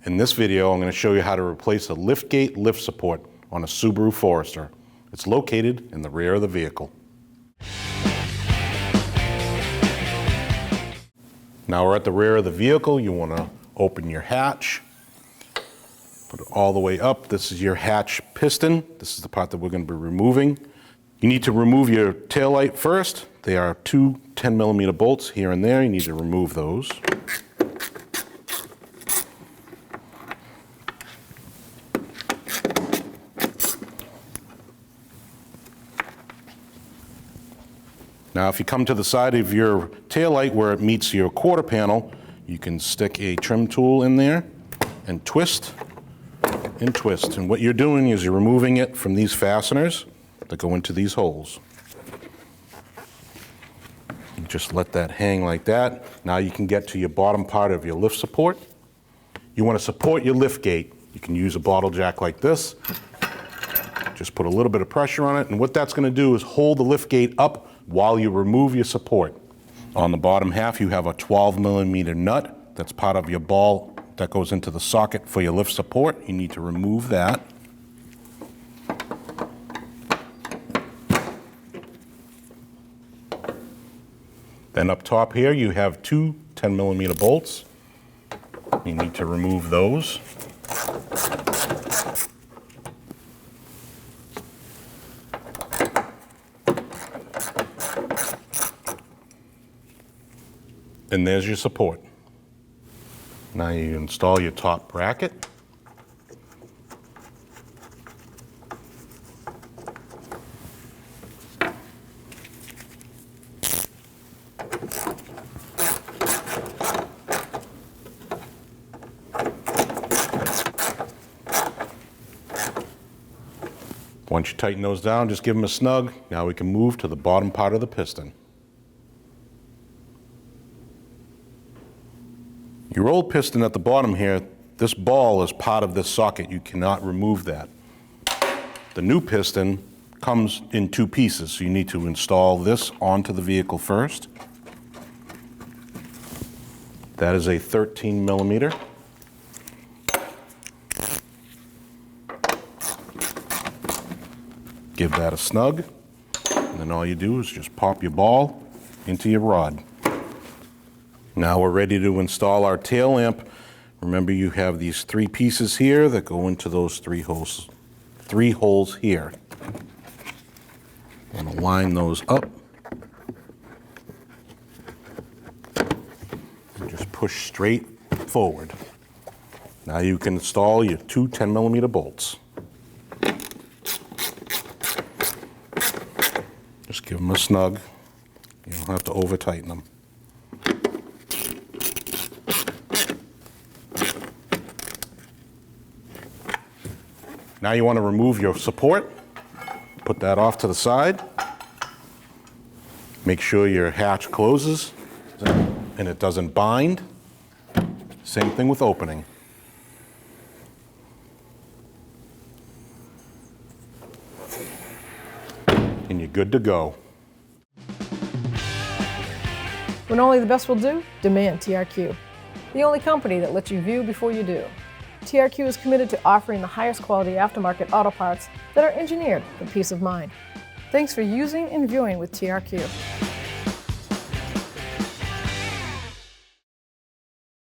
In this video, I'm going to show you how to replace a liftgate lift support on a Subaru Forester. It's located in the rear of the vehicle. Now we're at the rear of the vehicle. You want to open your hatch, put it all the way up. This is your hatch piston. This is the part that we're going to be removing. You need to remove your taillight first. There are two 10mm bolts here and there. You need to remove those. Now, if you come to the side of your taillight where it meets your quarter panel, you can stick a trim tool in there and twist and twist. And what you're doing is you're removing it from these fasteners that go into these holes. You just let that hang like that. Now you can get to your bottom part of your lift support. You want to support your lift gate. You can use a bottle jack like this. Just put a little bit of pressure on it, and what that's going to do is hold the lift gate up while you remove your support. On the bottom half, you have a 12mm nut. That's part of your ball that goes into the socket for your lift support. You need to remove that. Then up top here, you have two 10mm bolts. You need to remove those. And there's your support. Now you install your top bracket. Once you tighten those down, just give them a snug. Now we can move to the bottom part of the piston. Your old piston at the bottom here, this ball is part of this socket. You cannot remove that. The new piston comes in two pieces, so you need to install this onto the vehicle first. That is a 13mm. Give that a snug, and then all you do is just pop your ball into your rod. Now we're ready to install our tail lamp. Remember, you have these three pieces here that go into those three holes here. I'm going to line those up and just push straight forward. Now you can install your two 10mm bolts. Just give them a snug. You don't have to over tighten them. Now you want to remove your support. Put that off to the side. Make sure your hatch closes and it doesn't bind. Same thing with opening. And you're good to go. When only the best will do, demand TRQ. The only company that lets you view before you do. TRQ is committed to offering the highest quality aftermarket auto parts that are engineered for peace of mind. Thanks for using and viewing with TRQ.